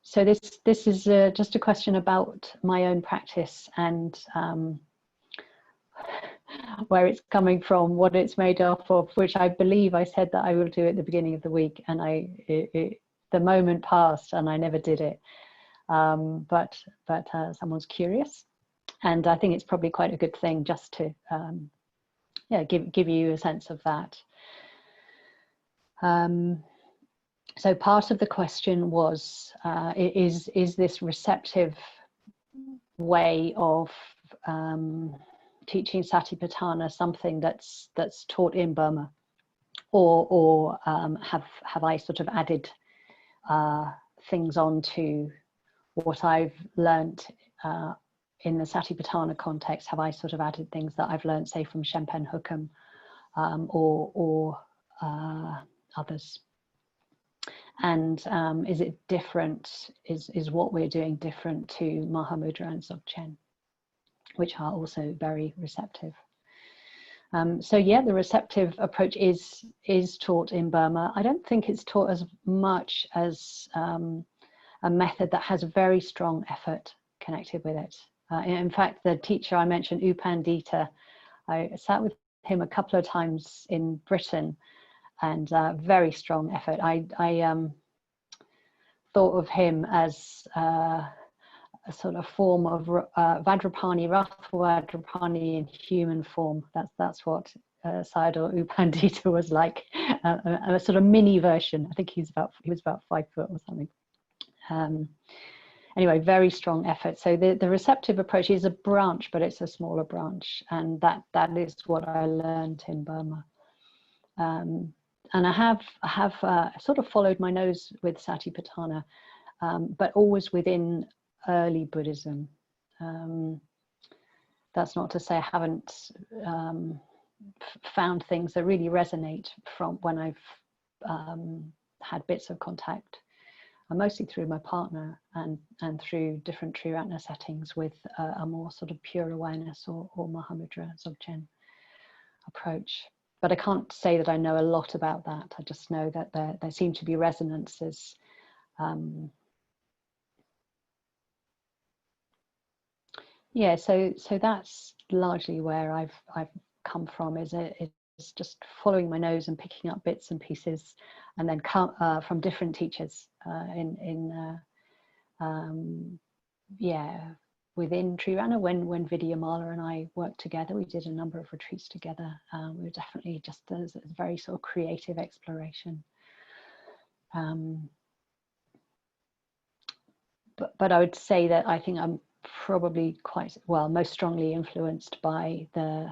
So this is just a question about my own practice and where it's coming from, what it's made up of, which I believe I said that I will do at the beginning of the week, and the moment passed and I never did it. But someone's curious, and I think it's probably quite a good thing just to give you a sense of that. So part of the question was, is this receptive way of teaching Satipatthana something that's taught in Burma, or have I sort of added things on to what I've learnt in the Satipatthana context? Have I sort of added things that I've learnt, say, from Shenpen Hukam or others? And is it different? Is what we're doing different to Mahamudra and Dzogchen, which are also very receptive? So yeah, the receptive approach is taught in Burma. I don't think it's taught as much as a method that has a very strong effort connected with it. In fact, the teacher I mentioned, U Pandita, I sat with him a couple of times in Britain, and very strong effort. I thought of him as a sort of form of Vajrapani, Ratha Vajrapani in human form. That's what Sayadaw U Pandita was like, a sort of mini version. I think he was about 5 foot or something. Anyway, very strong effort. So the receptive approach is a branch, but it's a smaller branch, and that is what I learned in Burma. And I have sort of followed my nose with Satipatthana, but always within early Buddhism. That's not to say I haven't found things that really resonate from when I've had bits of contact, mostly through my partner and through different Triratna settings with a more sort of pure awareness or Mahamudra Dzogchen approach. But I can't say that I know a lot about that. I just know that there seem to be resonances. Yeah, so that's largely where I've come from. Is just following my nose and picking up bits and pieces, and then from different teachers within Triratna. When Vidyamala and I worked together, we did a number of retreats together. We were definitely just a very sort of creative exploration. But I would say that I think I'm probably most strongly influenced by the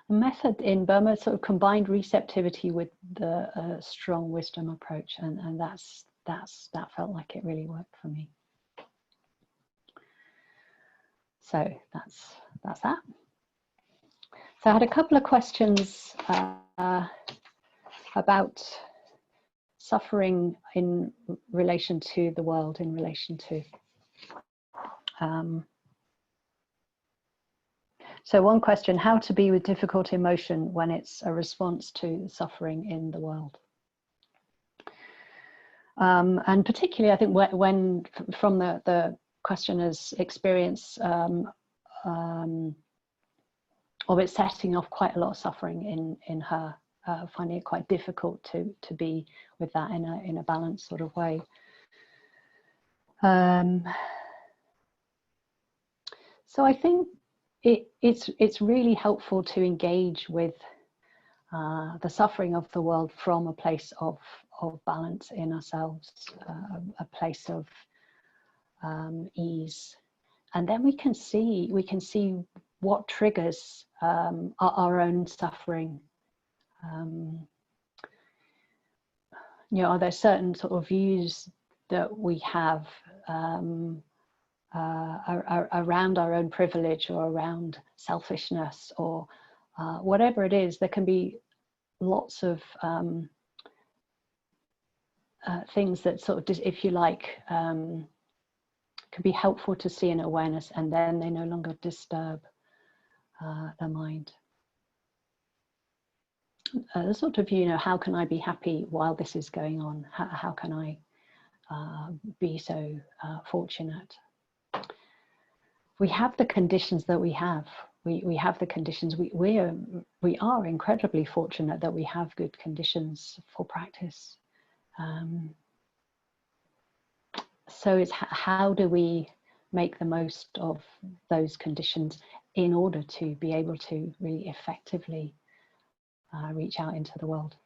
method in Burma, sort of combined receptivity with the strong wisdom approach, and that felt like it really worked for me. So that's that. So I had a couple of questions about suffering in relation to the world, in relation to so one question: how to be with difficult emotion when it's a response to suffering in the world. And particularly, I think when from the questioner's experience of it setting off quite a lot of suffering in her, finding it quite difficult to be with that in a balanced sort of way. So I think it's really helpful to engage with the suffering of the world from a place of balance in ourselves, a place of ease, and then we can see what triggers our own suffering. Are there certain sort of views that we have around our own privilege or around selfishness or whatever it is? There can be lots of things that sort of, if you like, can be helpful to see in awareness, and then they no longer disturb the mind. The sort of, how can I be happy while this is going on? How can I be so fortunate. We have the conditions that we have. We have the conditions. We are incredibly fortunate that we have good conditions for practice. So it's how do we make the most of those conditions in order to be able to really effectively reach out into the world.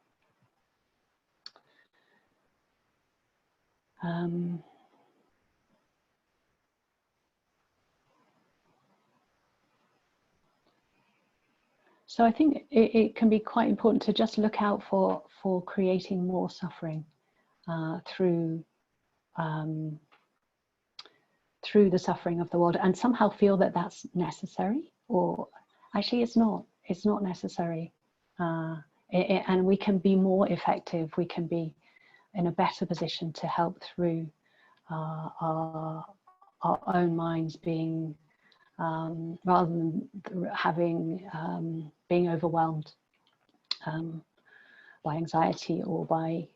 So I think it can be quite important to just look out for creating more suffering through the suffering of the world, and somehow feel that that's necessary, or actually it's not necessary, and we can be more effective, we can be in a better position to help through our own minds being rather than having being overwhelmed by anxiety or by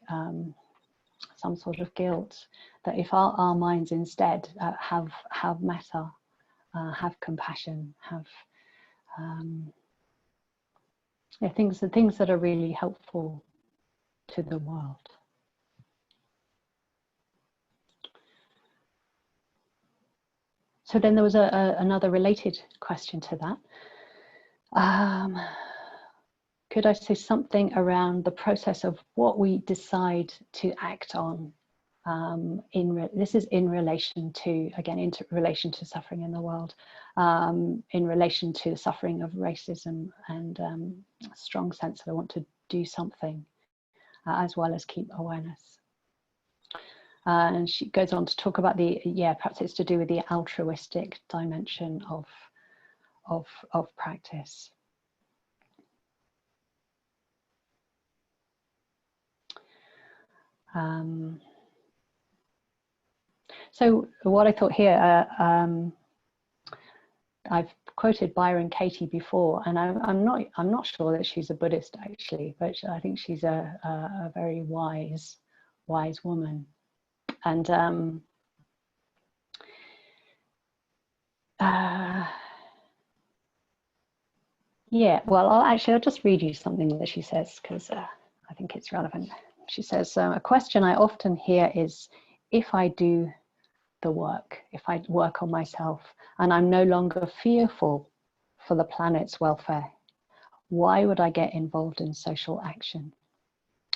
some sort of guilt. That if our minds instead have metta, have compassion, have things that are really helpful to the world. So then there was another related question to that. Could I say something around the process of what we decide to act on? This is in relation to, again, in relation to suffering in the world, in relation to the suffering of racism, and a strong sense that I want to do something, as well as keep awareness. And she goes on to talk about perhaps it's to do with the altruistic dimension of practice. So what I thought here, I've quoted Byron Katie before, and I'm not sure that she's a Buddhist actually, but I think she's a very wise woman. And yeah, well, I'll just read you something that she says, because I think it's relevant. She says, a question I often hear is, if I do the work, if I work on myself and I'm no longer fearful for the planet's welfare, why would I get involved in social action?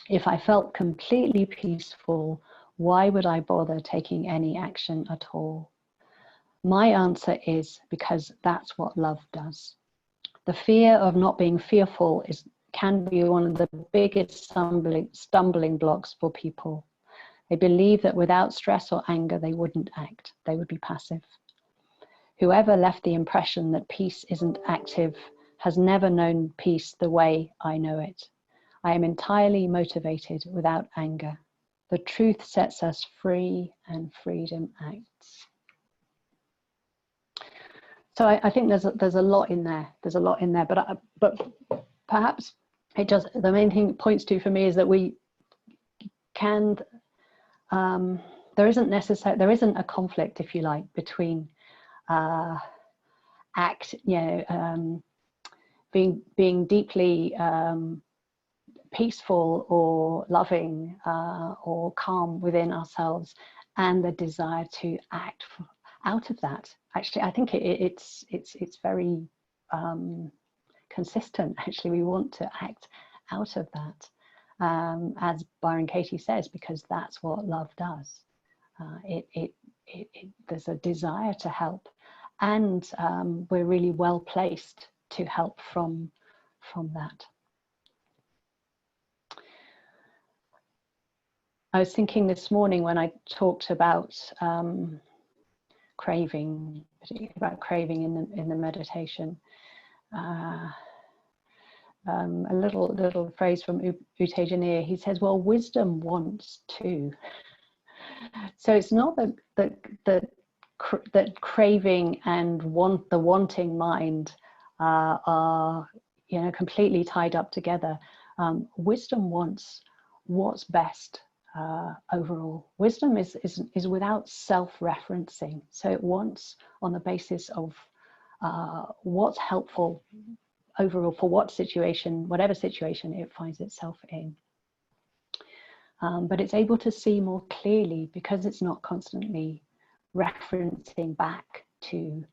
If I felt completely peaceful, why would I bother taking any action at all? My answer is because that's what love does. The fear of not being fearful can be one of the biggest stumbling blocks for people. They believe that without stress or anger, they wouldn't act. They would be passive. Whoever left the impression that peace isn't active has never known peace the way I know it. I am entirely motivated without anger. The truth sets us free, and freedom acts. So I think there's a lot in there. There's a lot in there, but perhaps it just, the main thing it points to for me is that we can. There isn't a conflict, if you like, between being deeply peaceful or loving or calm within ourselves, and the desire to act out of that. Actually, I think it's very consistent. Actually, we want to act out of that, as Byron Katie says, because that's what love does. There's a desire to help, and we're really well placed to help from that. I was thinking this morning when I talked about craving, particularly about craving in the meditation. A little phrase from U Tejaniya. He says, "Well, wisdom wants too." So it's not that craving and the wanting mind are completely tied up together. Wisdom wants what's best overall. Wisdom is without self-referencing. So it wants on the basis of what's helpful overall for what situation, whatever situation it finds itself in. But it's able to see more clearly because it's not constantly referencing back to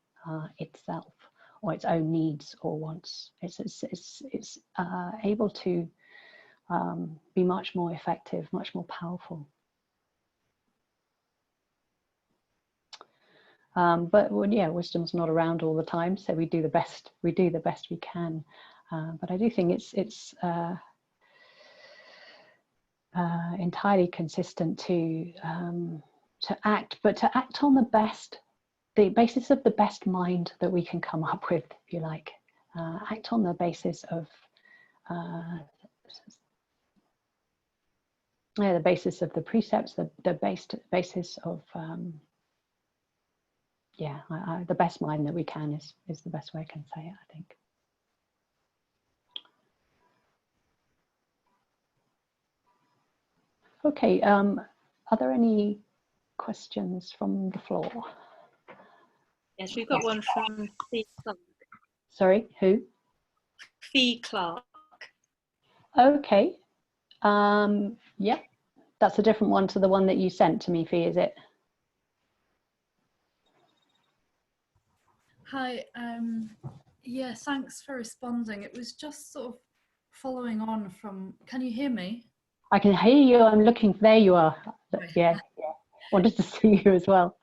itself or its own needs or wants. It's able to be much more effective, much more powerful. But well, yeah, wisdom's not around all the time, so we do the best we can. But I do think it's entirely consistent to act, but to act on the basis of the best mind that we can come up with, if you like. Act on the basis of the basis of the precepts, the basis of the best mind that we can is the best way I can say it, I think. Okay, are there any questions from the floor? Yes, we've got one from Fee Clark. Sorry, who? Fee Clark. Okay. Yeah, that's a different one to the one that you sent to me, Fee, is it? Hi, yeah, thanks for responding. It was just sort of following on from, can you hear me? I can hear you, I'm looking, there you are. Right. Yeah, wanted to see you as well.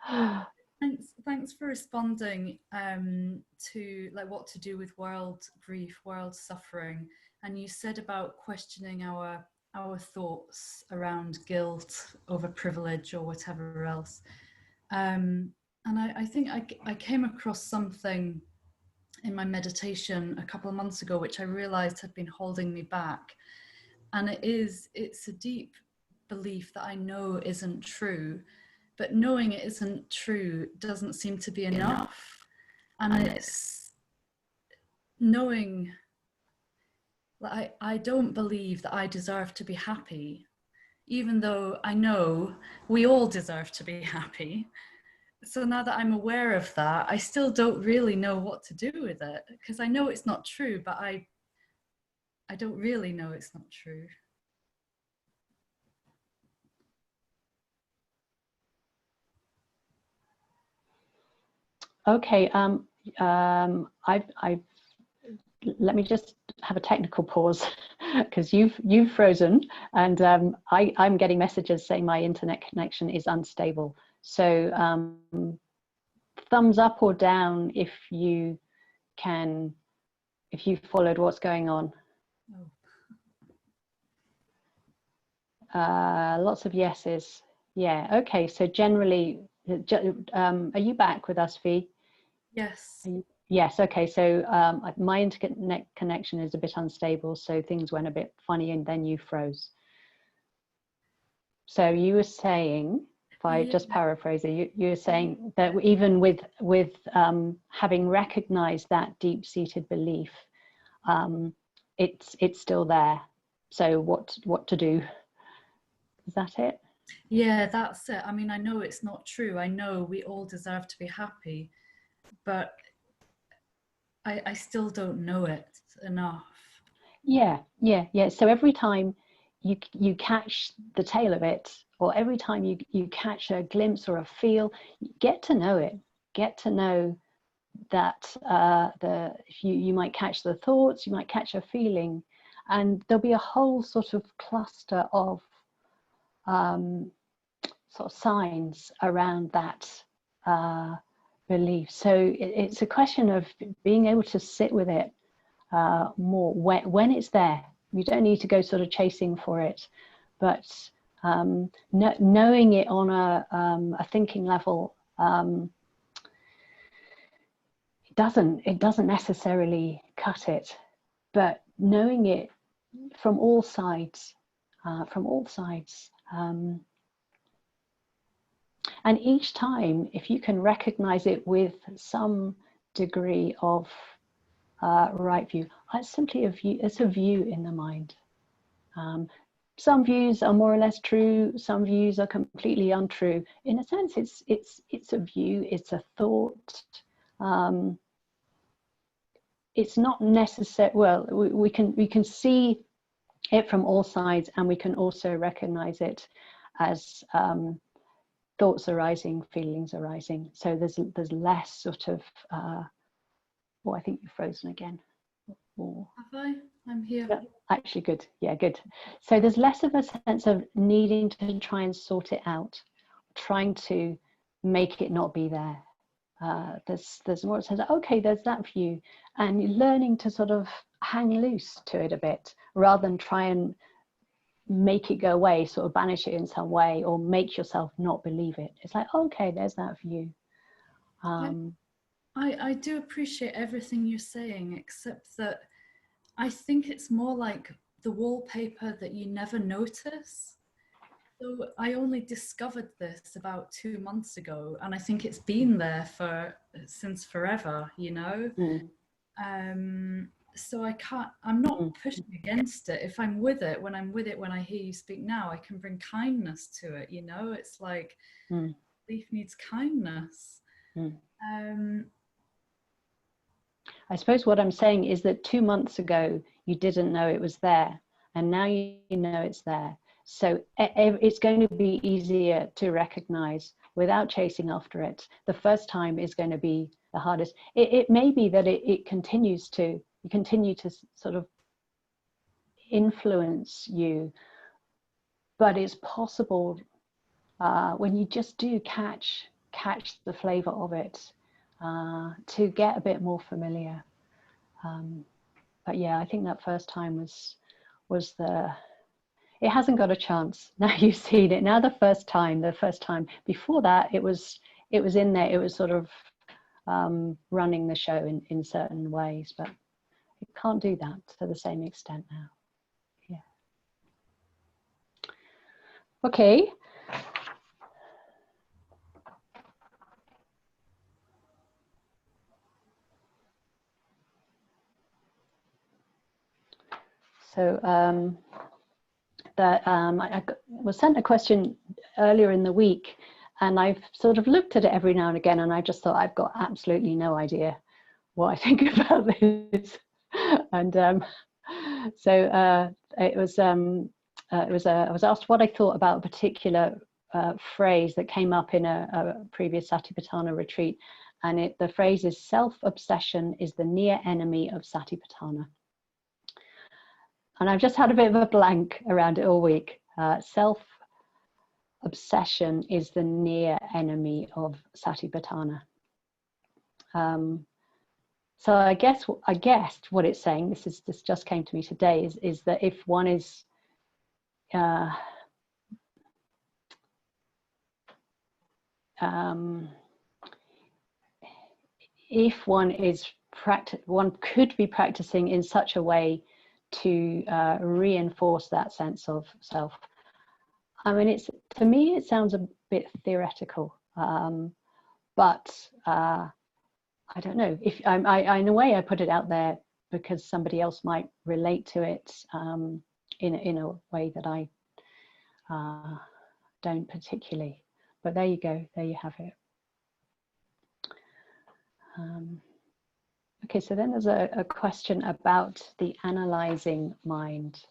Thanks for responding to like what to do with world grief, world suffering. And you said about questioning our thoughts around guilt over privilege or whatever else. And I think I came across something in my meditation a couple of months ago, which I realized had been holding me back. And it's a deep belief that I know isn't true, but knowing it isn't true doesn't seem to be enough. And it's knowing that I don't believe that I deserve to be happy, even though I know we all deserve to be happy. So now that I'm aware of that, I still don't really know what to do with it, because I know it's not true, but I don't really know it's not true. Okay, let me just have a technical pause because you've frozen, and I'm getting messages saying my internet connection is unstable. So thumbs up or down if you followed what's going on. Lots of yeses. Yeah. Okay. So generally, are you back with us, Fee? Yes. Yes. Okay. So my internet connection is a bit unstable, so things went a bit funny, and then you froze. So you were saying, if I just paraphrase it, you were saying that even with having recognized that deep-seated belief, it's still there. So what to do? Is that it? Yeah, that's it. I mean, I know it's not true. I know we all deserve to be happy, but I still don't know it enough. Yeah. So every time you catch the tail of it, or every time you catch a glimpse or a feel, get to know it. Get to know that you might catch the thoughts, you might catch a feeling, and there'll be a whole sort of cluster of sort of signs around that belief. So it's a question of being able to sit with it more when it's there. You don't need to go sort of chasing for it, but knowing it on a thinking level, it doesn't necessarily cut it, but knowing it from all sides, and each time, if you can recognize it with some degree of right view, it's simply a view. It's a view in the mind. some views are more or less true, some views are completely untrue. In a sense, it's a view, it's a thought. It's not necessary. Well, we can see it from all sides, and we can also recognize it as thoughts arising, feelings arising. So there's less sort of. Oh, I think you've frozen again. Or, Have I? I'm here. yeah, actually, good. Yeah, good. So there's less of a sense of needing to try and sort it out, trying to make it not be there. There's more sense, okay, there's that view, and you're learning to sort of hang loose to it a bit, rather than try and make it go away, sort of banish it in some way, or make yourself not believe it. It's like, okay, there's that view. I do appreciate everything you're saying, except that I think it's more like the wallpaper that you never notice. So I only discovered this about 2 months ago, and I think it's been there since forever, you know. So I'm not pushing against it. If I'm with it, when I hear you speak now, I can bring kindness to it, you know. It's like belief needs kindness. I suppose what I'm saying is that 2 months ago you didn't know it was there, and now you know it's there. So it's going to be easier to recognize without chasing after it. The first time is going to be the hardest. It may be that it continues to sort of influence you, but it's possible when you just do catch the flavor of it, to get a bit more familiar. But yeah, I think that first time was it hasn't got a chance. Now you've seen it. Now the first time. Before that, it was in there. It was sort of running the show in certain ways, but it can't do that to the same extent now. Yeah. Okay. So I was sent a question earlier in the week, and I've sort of looked at it every now and again, and I just thought, I've got absolutely no idea what I think about this. And so I was asked what I thought about a particular phrase that came up in a previous Satipatthana retreat, and the phrase is, self-obsession is the near enemy of Satipatthana. And I've just had a bit of a blank around it all week. Self-obsession is the near enemy of Satipatthana. So I guess what it's saying, this just came to me today, is that if one is if one could be practicing in such a way to reinforce that sense of self. I mean, to me it sounds a bit theoretical, but I don't know if I in a way I put it out there because somebody else might relate to it in a way that I don't particularly. But there you go. There you have it. Okay, so then there's a question about the analyzing mind.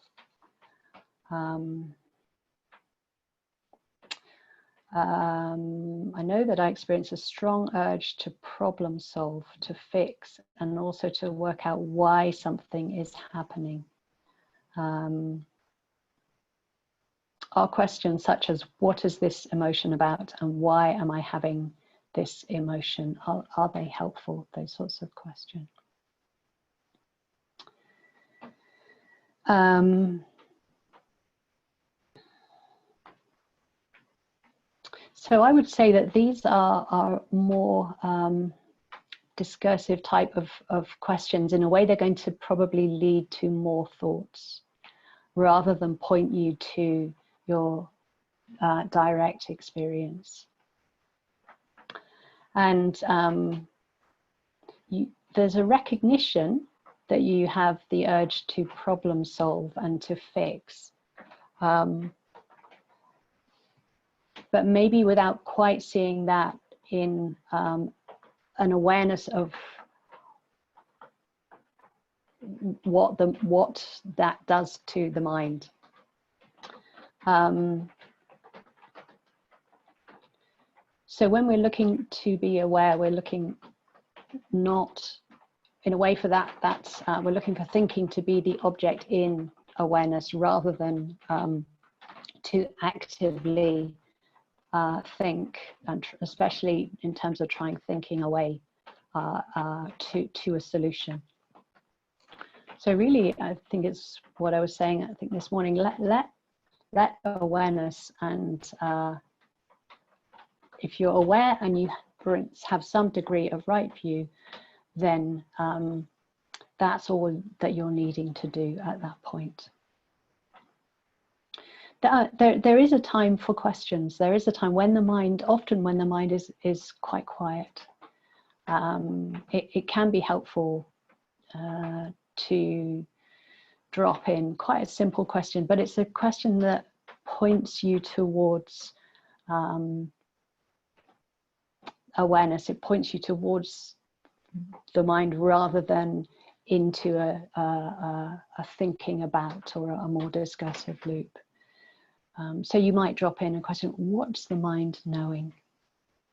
I know that I experience a strong urge to problem solve, to fix, and also to work out why something is happening. Are questions such as, what is this emotion about, and why am I having this emotion? Are they helpful? Those sorts of questions. So I would say that these are more discursive type of questions. In a way, they're going to probably lead to more thoughts rather than point you to your direct experience. And there's a recognition that you have the urge to problem solve and to fix. but maybe without quite seeing that in an awareness of what that does to the mind. So when we're looking to be aware, we're looking not in a way for that's we're looking for thinking to be the object in awareness rather than to actively think, and especially in terms of trying thinking away to a solution. So really, I think it's what I was saying, I think this morning, let awareness, and if you're aware and you have some degree of right view, then that's all that you're needing to do at that point. There is a time for questions. There is a time when the mind, often when the mind is quite quiet. It can be helpful to drop in quite a simple question, but it's a question that points you towards awareness. It points you towards the mind rather than into a thinking about or a more discursive loop. So you might drop in a question: what's the mind knowing?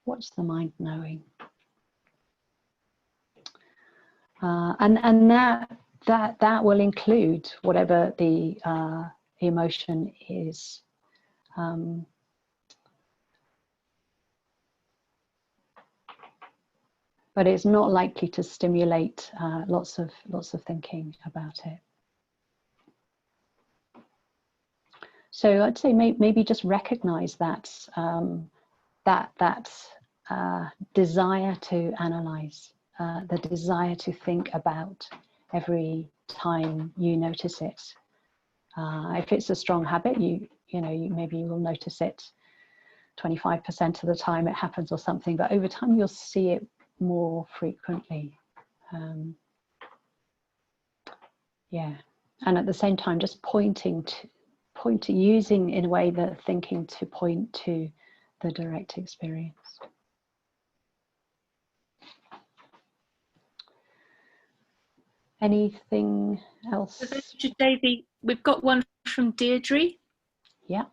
What's the mind knowing? And that will include whatever the emotion is. But it's not likely to stimulate lots of thinking about it. So I'd say maybe just recognize that desire to analyze, the desire to think about every time you notice it. If it's a strong habit, maybe you will notice it 25% of the time it happens or something, but over time you'll see it more frequently. Yeah, and at the same time, just pointing using in a way that thinking to point to the direct experience. Anything else? Davy, we've got one from Deirdre. Yeah.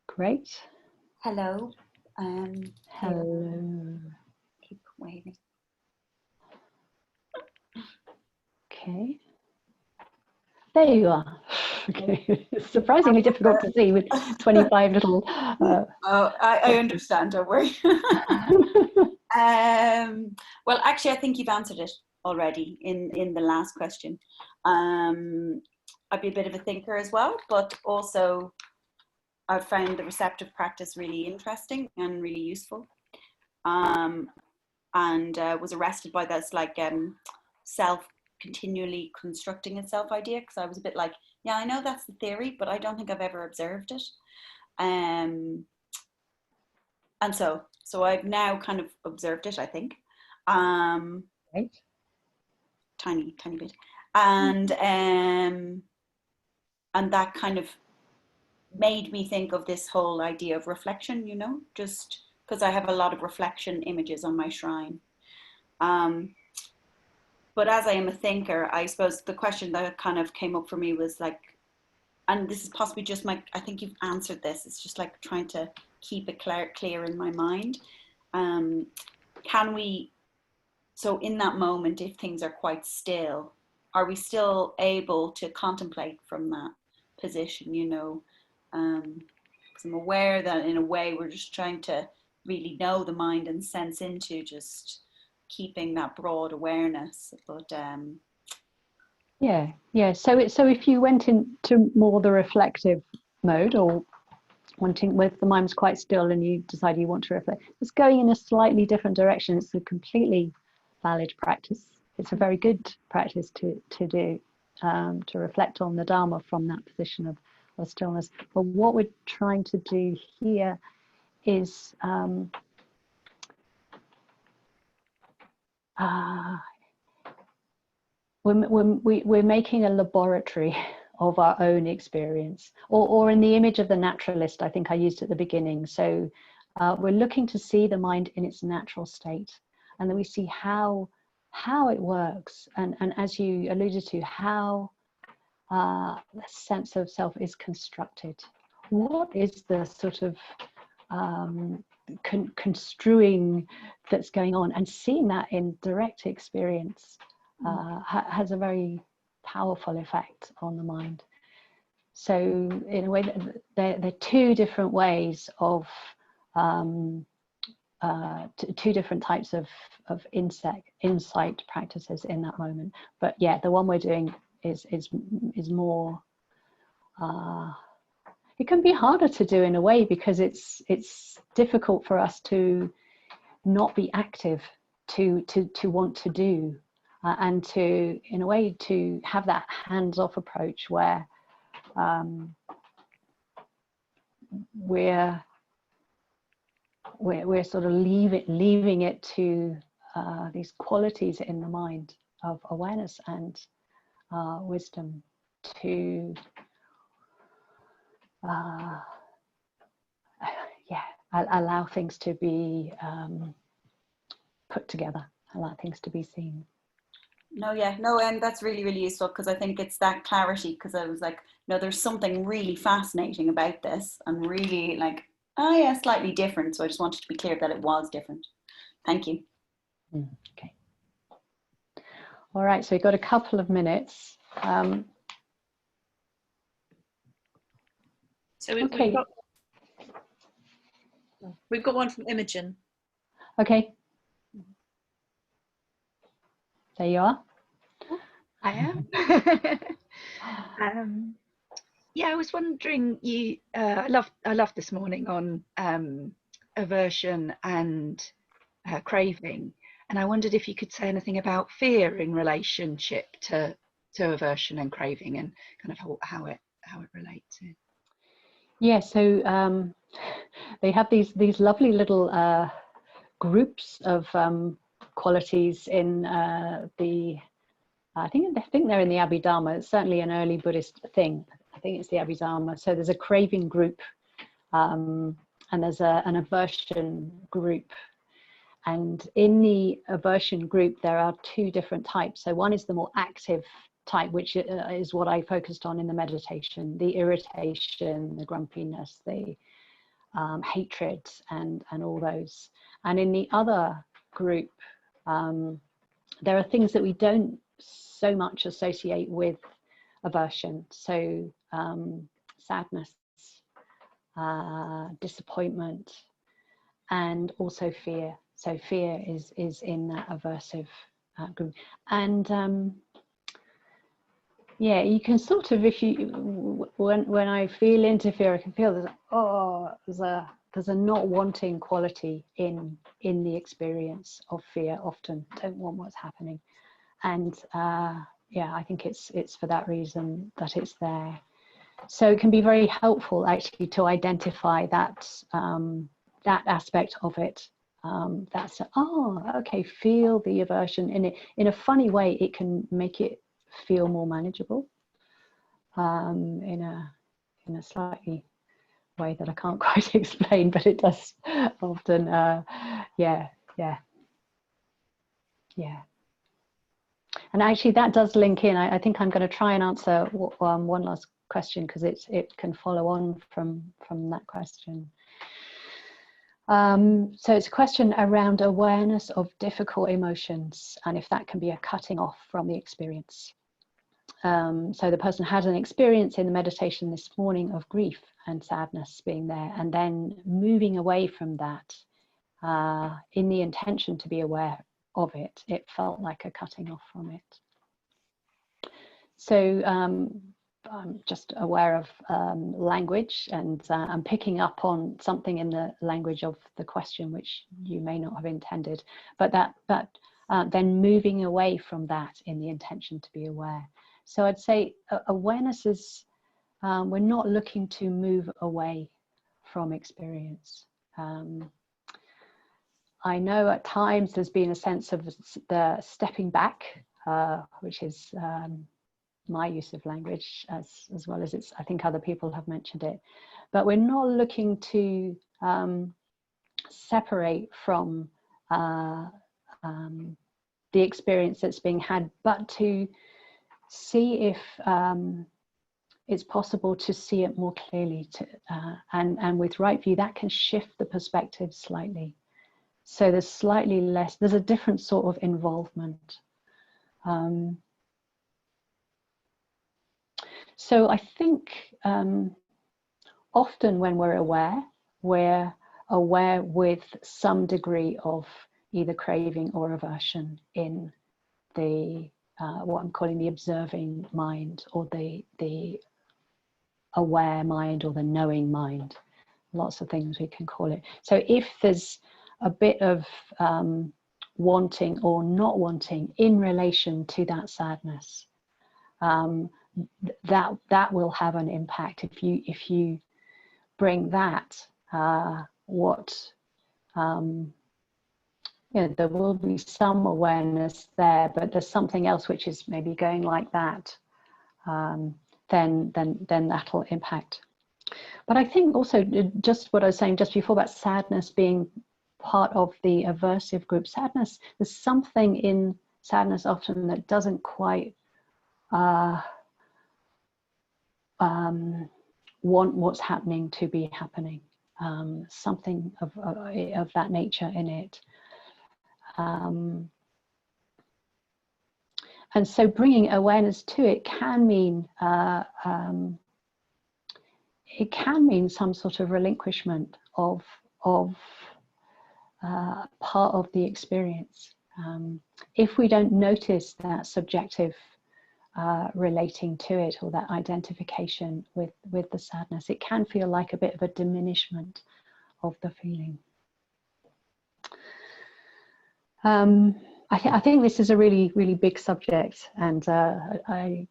Great. Hello. Hello. Keep waiting. Okay. There you are. Okay. It's surprisingly difficult to see with 25 little. I understand. Don't worry. Well, actually, I think you've answered it already in the last question. I'd be a bit of a thinker as well, but also I've found the receptive practice really interesting and really useful. And was arrested by this self continually constructing itself idea, because I was a bit like, yeah, I know that's the theory, but I don't think I've ever observed it. And so I've now kind of observed it, I think. Right. Tiny bit. And that kind of made me think of this whole idea of reflection, just because I have a lot of reflection images on my shrine. But as I am a thinker, I suppose the question that kind of came up for me was like, and this is possibly just I think you've answered this, it's just like trying to keep it clear in my mind. So in that moment, if things are quite still, are we still able to contemplate from that position, because I'm aware that in a way we're just trying to really know the mind and sense into just keeping that broad awareness, but so if you went into more the reflective mode, or wanting, with the mind's quite still and you decide you want to reflect, it's going in a slightly different direction. It's a completely valid practice. It's a very good practice to do, to reflect on the Dharma from that position of stillness. But what we're trying to do here is we're making a laboratory of our own experience, or in the image of the naturalist I think I used at the beginning. So we're looking to see the mind in its natural state, and then we see how it works, and as you alluded to, how the sense of self is constructed. What is the sort of construing that's going on, and seeing that in direct experience has a very powerful effect on the mind. So in a way, there are two different ways of two different types of insight practices in that moment. But yeah, the one we're doing is more it can be harder to do in a way, because it's difficult for us to not be active, to want to do, and to, in a way, to have that hands-off approach where we're sort of leaving it to these qualities in the mind of awareness and wisdom to allow things to be put together, allow things to be seen. And that's really, really useful, because I think it's that clarity, because I was like, no, there's something really fascinating about this, and really like, oh yeah, slightly different. So I just wanted to be clear that it was different. Thank you. Okay. All right, so we've got a couple of minutes. So okay. we've got one from Imogen. Okay. There you are. I am. Yeah, I was wondering, I love this morning on aversion and craving, and I wondered if you could say anything about fear in relationship to aversion and craving, and kind of how it relates in. Yeah, so they have these lovely little groups of qualities in I think they're in the Abhidharma. It's certainly an early Buddhist thing. I think it's the Abhidharma. So there's a craving group, and there's an aversion group. And in the aversion group, there are two different types. So one is the more active type, which is what I focused on in the meditation: the irritation, the grumpiness, the hatred, and all those. And in the other group, there are things that we don't so much associate with aversion. So sadness, disappointment, and also fear. So fear is in that aversive group. And yeah, you can sort of, if you, when I feel into fear, I can feel there's a not wanting quality in the experience of fear. Often don't want what's happening, and yeah, I think it's for that reason that it's there. So it can be very helpful actually to identify that that aspect of it. That's okay. Feel the aversion in a funny way. It can make it feel more manageable in a slightly way that I can't quite explain, but it does often. Yeah. And actually, that does link in. I think I'm going to try and answer one last question, because it can follow on from that question. So it's a question around awareness of difficult emotions, and if that can be a cutting off from the experience. So the person had an experience in the meditation this morning of grief and sadness being there, and then moving away from that in the intention to be aware of it. It felt like a cutting off from it. So I'm just aware of language, and I'm picking up on something in the language of the question which you may not have intended, but that then moving away from that in the intention to be aware. So I'd say awareness is, we're not looking to move away from experience. I know at times there's been a sense of the stepping back, which is my use of language as well as I think other people have mentioned it. But we're not looking to separate from the experience that's being had, but to see if it's possible to see it more clearly, and with right view that can shift the perspective slightly. So there's slightly less, there's a different sort of involvement. So I think often when we're aware with some degree of either craving or aversion in the what I'm calling the observing mind, or the aware mind, or the knowing mind. Lots of things we can call it. So if there's a bit of wanting or not wanting in relation to that sadness, that will have an impact. If you bring that, there will be some awareness there, but there's something else which is maybe going like that, then that'll impact. But I think also, just what I was saying just before about sadness being part of the aversive group, sadness, there's something in sadness often that doesn't quite want what's happening to be happening, something of that nature in it. And so bringing awareness to it can mean some sort of relinquishment of part of the experience. If we don't notice that subjective relating to it, or that identification with the sadness, it can feel like a bit of a diminishment of the feeling. I think this is a really, really big subject, and I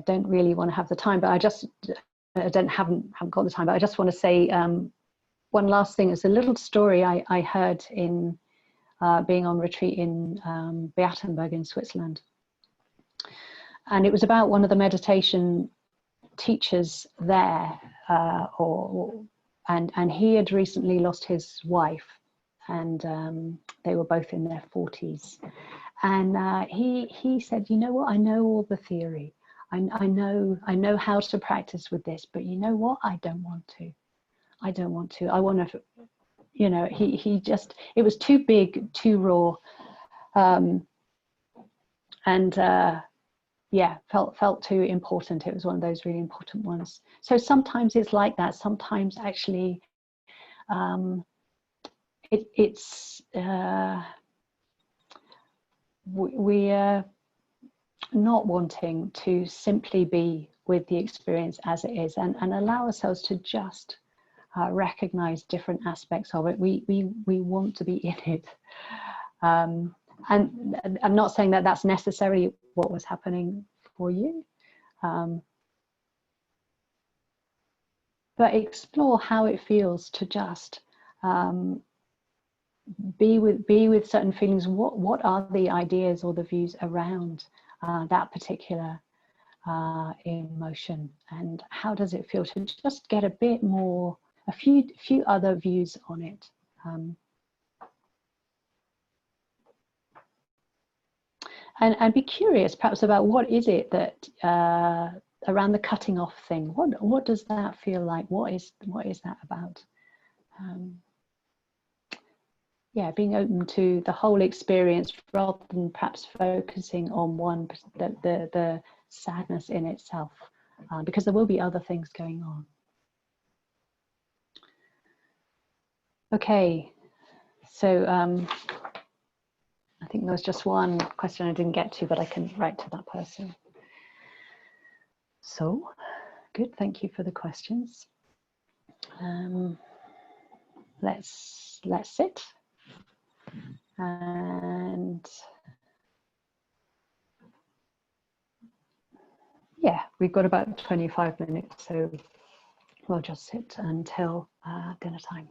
don't really want to have the time, but haven't got the time, but I just want to say one last thing. It's a little story I heard in being on retreat in Beatenberg in Switzerland. And it was about one of the meditation teachers there, and he had recently lost his wife, and they were both in their 40s. And he said, you know what, I know all the theory. I know how to practice with this, but you know what, I don't want to. I want to, he just, it was too big, too raw. Felt too important. It was one of those really important ones. So sometimes it's like that. Sometimes actually we are not wanting to simply be with the experience as it is, and allow ourselves to just recognize different aspects of it. We want to be in it. And I'm not saying that that's necessarily what was happening for you, but explore how it feels to just be with certain feelings. What are the ideas or the views around that particular emotion, and how does it feel to just get a bit more, a few other views on it. And be curious perhaps about what is it that around the cutting off thing, what does that feel like? What is that about? Being open to the whole experience rather than perhaps focusing on one, the sadness in itself, because there will be other things going on. Okay, so I think there was just one question I didn't get to, but I can write to that person. So, good, thank you for the questions. Let's sit. And yeah, we've got about 25 minutes, so we'll just sit until dinner time.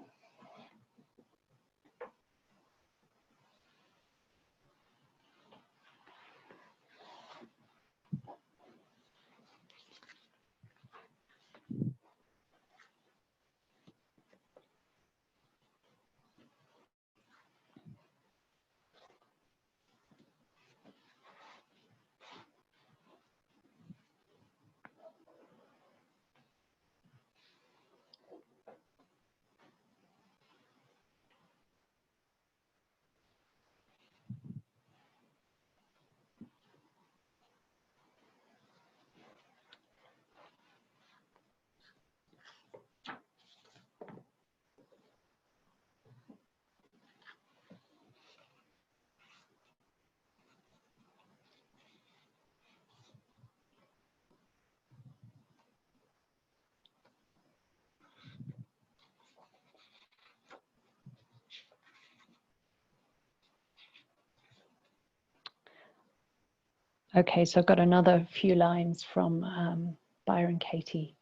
Okay, so I've got another few lines from Byron Katie.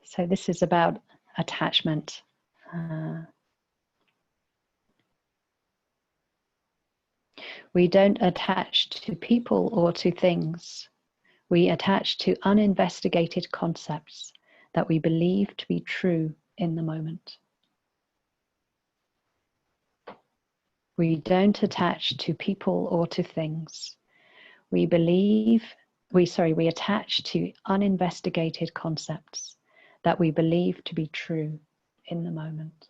So this is about attachment. We don't attach to people or to things. We attach to uninvestigated concepts that we believe to be true in the moment. We don't attach to people or to things. We attach to uninvestigated concepts that we believe to be true in the moment.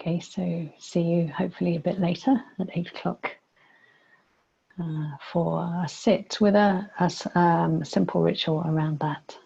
Okay, so see you hopefully a bit later at 8 o'clock for a sit with a simple ritual around that.